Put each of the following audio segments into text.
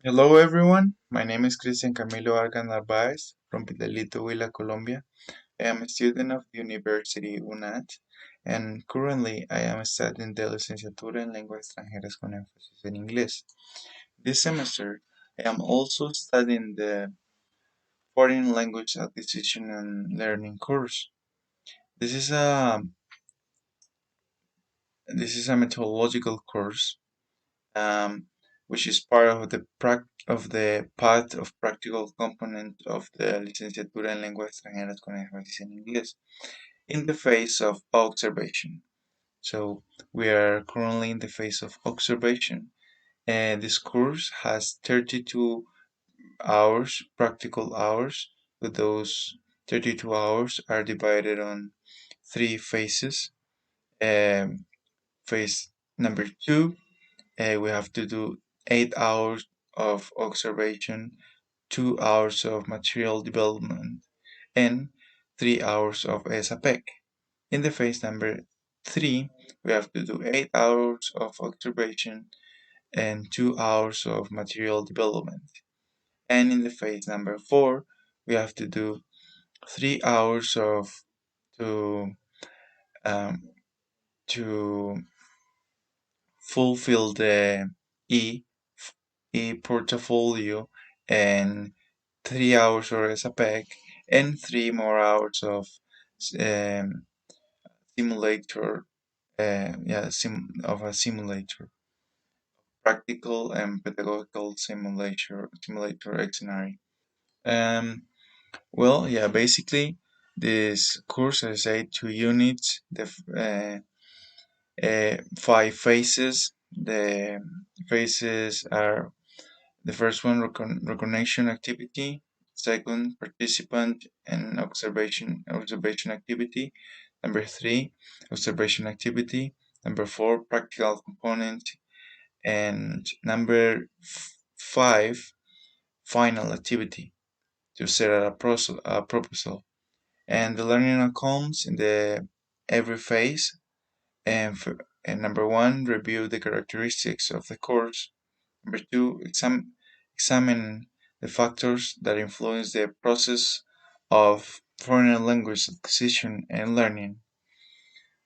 Hello everyone, my name is Cristian Camilo Argan Narváez from Pitalito, Huila, Colombia. I am a student of the University UNAT and currently I am studying the Licenciatura en Lenguas Extranjeras con emphasis en Inglés. This semester I am also studying the Foreign Language Acquisition and Learning course. This is a methodological course um, which is part of the path of practical component of the Licenciatura en Lenguas Extranjeras con énfasis en Inglés in the phase of observation. So we are currently in the phase of observation, and this course has 32 hours, practical hours, but those 32 hours are divided on three phases. Um, Phase number two, we have to do 8 hours of observation, 2 hours of material development, and 3 hours of SAPEC. In the phase number three, we have to do 8 hours of observation and 2 hours of material development. And in the phase number four, we have to do 3 hours of to um, to fulfill the E portfolio and 3 hours or as a pack and 3 more hours of um, simulator of a simulator, practical and pedagogical simulator scenario. um well, yeah, basically this course has 2 units, the 5 phases. The phases are: the first one, recognition activity; second, participant and observation activity; number three, observation activity; number four, practical component; and number five, final activity to set out a proposal. And the learning outcomes in the every phase. And, and number one, review the characteristics of the course. Number two, examine the factors that influence the process of foreign language acquisition and learning.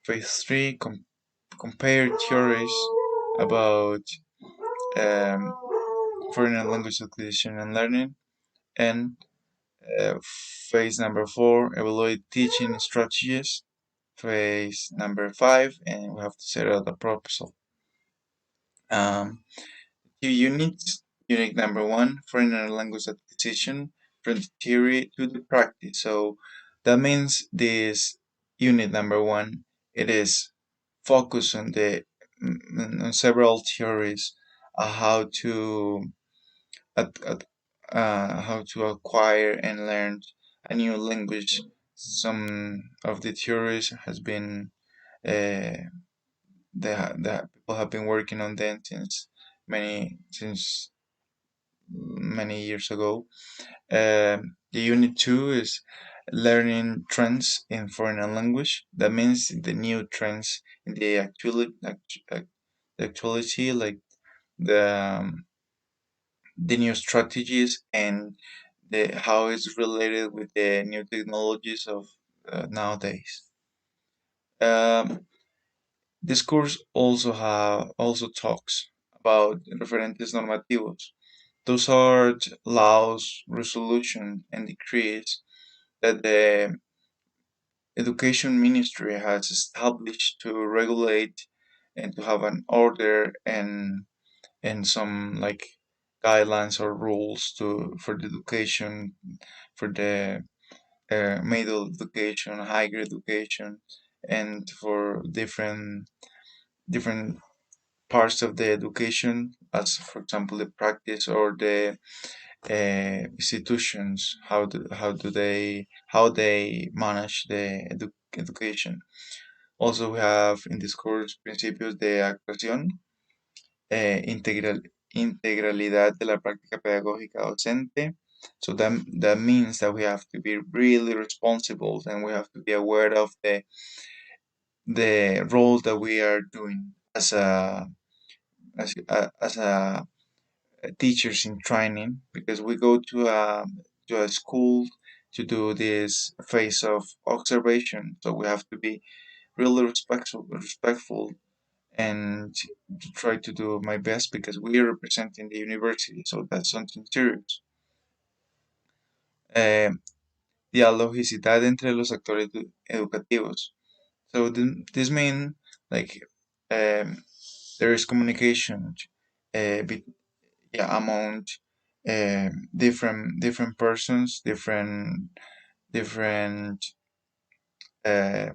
Phase three, compare theories about um, foreign language acquisition and learning. And phase number four, evaluate teaching strategies. Phase number five, and we have to set out a proposal. Um, 2 units. Unit number one, foreign language acquisition, from the theory to the practice. So that means this unit number one, it is focused on on several theories, how to how to acquire and learn a new language. Some of the theories has been uh, that people have been working on them since many years ago. The unit two is learning trends in foreign language. That means the new trends in the actuality, like the the new strategies and the how it's related with the new technologies of nowadays. Um, this course also talks about referentes normativos. Those are laws, resolutions, and decrees that the Education Ministry has established to regulate and to have an order and some like guidelines or rules to for the education, for the middle education, higher education, and for different parts of the education, as for example the practice or the institutions, how they manage the education. Also, we have in this course principios de actuación, integralidad de la práctica pedagógica docente. So that means that we have to be really responsible and we have to be aware of the role that we are doing as a teachers in training, because we go to a school to do this phase of observation. So we have to be really respectful, and to try to do my best because we are representing the university. So that's something serious. Eh, Dialogicidad entre los actores educativos. So this means like um, there is communication yeah, among different persons, different uh,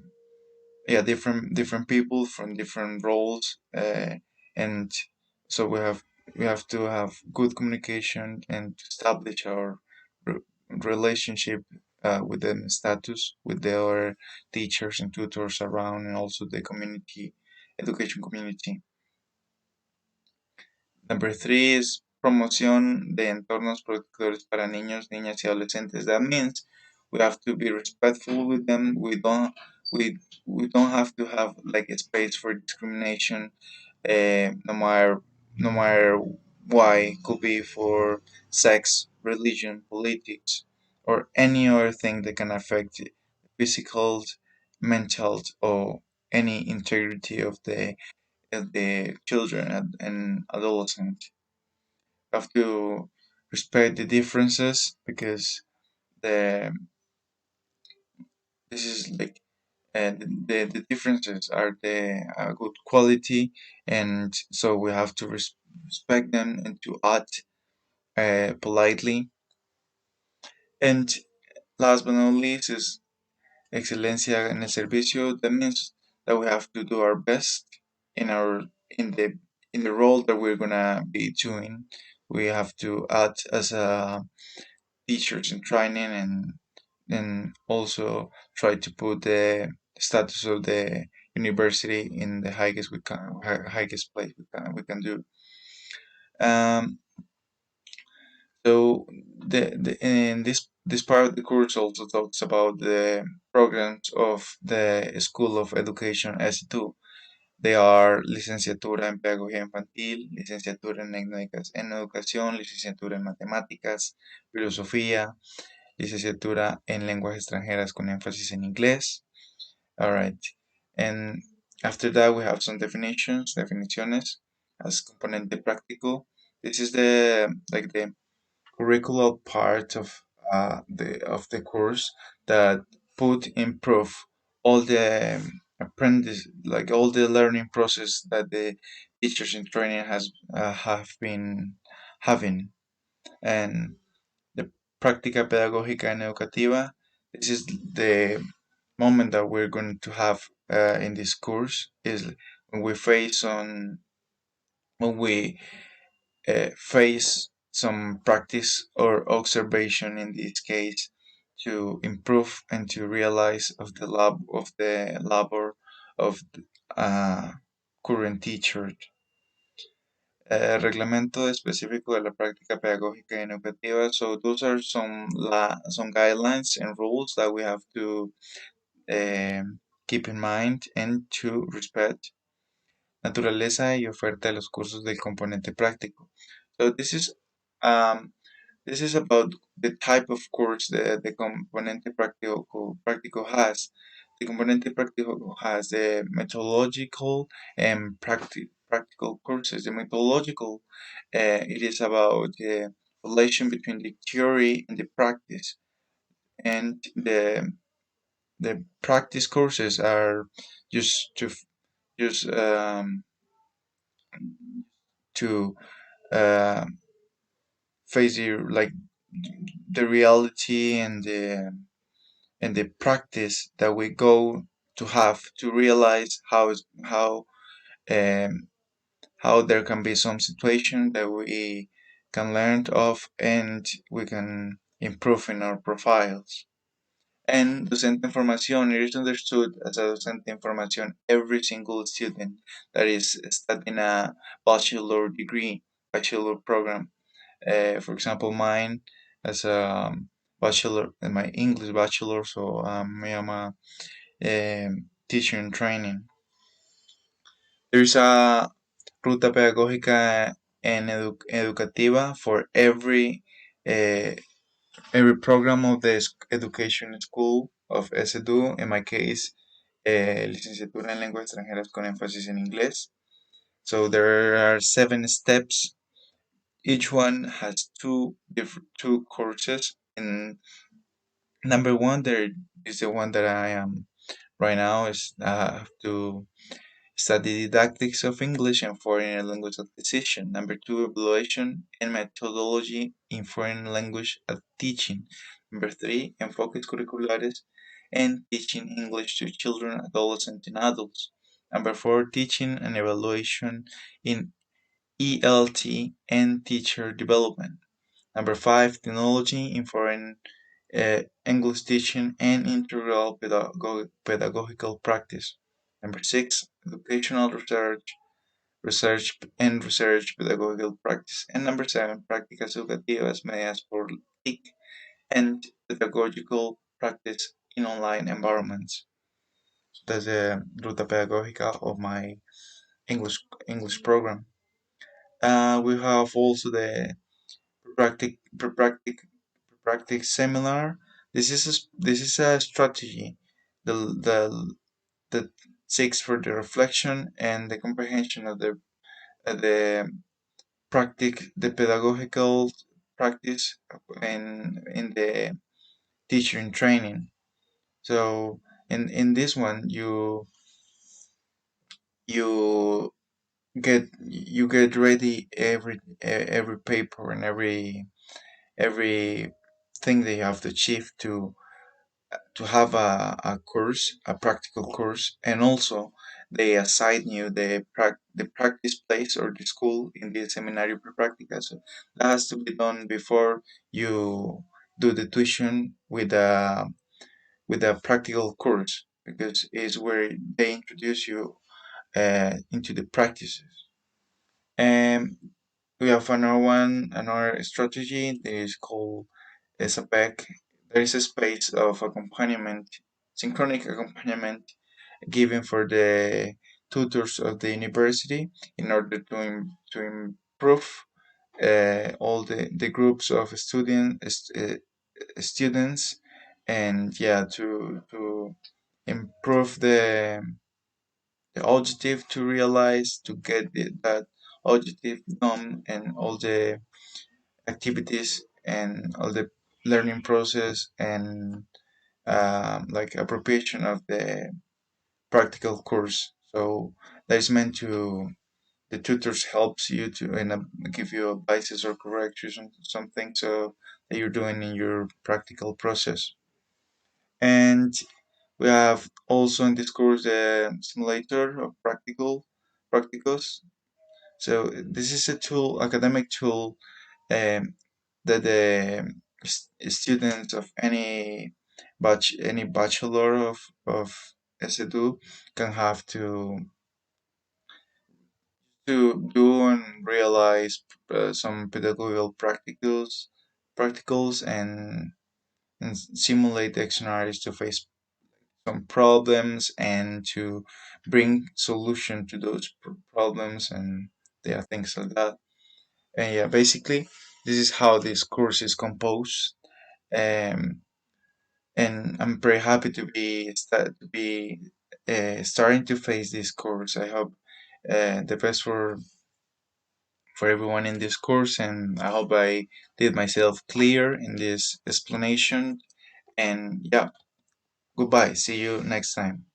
different people from different roles, and so we have to have good communication and to establish our re- relationship with the status with the other teachers and tutors around, and also the community education community. Number three is promoción de entornos protectores para niños, niñas y adolescentes. That means we have to be respectful with them. We we don't have to have like a space for discrimination, no matter no matter why. Could be for sex, religion, politics, or any other thing that can affect the physical, mental, or any integrity of the children and adolescents. Have to respect the differences because the this is like the differences are the good quality, and so we have to respect them and to act politely. And last but not least is excelencia en el servicio. That means that we have to do our best in our in the role that we're gonna be doing. We have to act as a teachers in training, and also try to put the status of the university in the highest place we can do. Um, so the in this part of the course also talks about the programs of the School of Education S2. They are licenciatura en pedagogía infantil, licenciatura en educación, licenciatura en matemáticas, filosofía, licenciatura en lenguas extranjeras con énfasis en inglés. All right. And after that, we have some definiciones as componente práctico. This is the like the curricular part of the course that put in proof all the apprentice like all the learning process that the teachers in training has have been having. And the práctica pedagógica and educativa. This is the moment that we're going to have in this course is when we when we face some practice or observation in this case to improve and to realize of the labor of the current teacher. Reglamento específico de la práctica pedagógica y educativa. So those are some guidelines and rules that we have to keep in mind and to respect. Naturaleza y oferta de los cursos del componente práctico. So this is about the type of course the componente práctico has. The componente práctico has the methodological and practical courses. The methodological, it is about the relation between the theory and the practice, and the practice courses are just just to uh, face the reality and the practice that we go to have to realize um, how there can be some situation that we can learn of and we can improve in our profiles. And docente en formación, it is understood as a docente en formación every single student that is studying a bachelor degree, bachelor program. For example, mine as a bachelor, my English bachelor, so I am a teacher in training. There's a ruta pedagógica and educativa for uh, every program of the education school of SEDU. In my case, licenciatura en lenguas extranjeras con énfasis en inglés. So there are 7 steps. Each one has two courses. And number one, there is the one that I am right now. Is have to study didactics of English and foreign language acquisition. Number two, evaluation and methodology in foreign language teaching. Number three, enfoques curriculares and teaching English to children, adolescents, and adults. Number four, teaching and evaluation in ELT and teacher development. Number five, technology in foreign English teaching and integral pedagogical practice. Number six, educational research pedagogical practice. And number seven, prácticas educativas medias por TIC and pedagogical practice in online environments. So that's the ruta pedagógica of my English program. We have also the practic seminar. This is a strategy the, the, that seeks for the reflection and the comprehension of the pedagogical practice in the teaching training. So in this one you get ready every paper and every thing that you have to achieve to have a course, a practical course, and also they assign you the practice place or the school in the seminary per practica. So that has to be done before you do the tuition with a practical course because it's where they introduce you into the practices. And we have another strategy that is called SAPEC. There is a space of accompaniment, synchronic accompaniment given for the tutors of the university in order to improve all the groups of students and yeah to improve the objective to realize to get that objective done and all the activities and all the learning process and like appropriation of the practical course. So that is meant to the tutors helps you to and give you advices or corrections on something so that you're doing in your practical process. And we have also in this course the simulator of practicals. So this is a tool, academic tool, um, that the students of any bachelor of SEDU can have to do and realize some pedagogical practicals and simulate the scenarios to face some problems and to bring solution to those problems and yeah things like that. And yeah, basically this is how this course is composed. Um, and I'm very happy to be starting to face this course. I hope the best for everyone in this course, and I hope I did myself clear in this explanation. And yeah, goodbye. See you next time.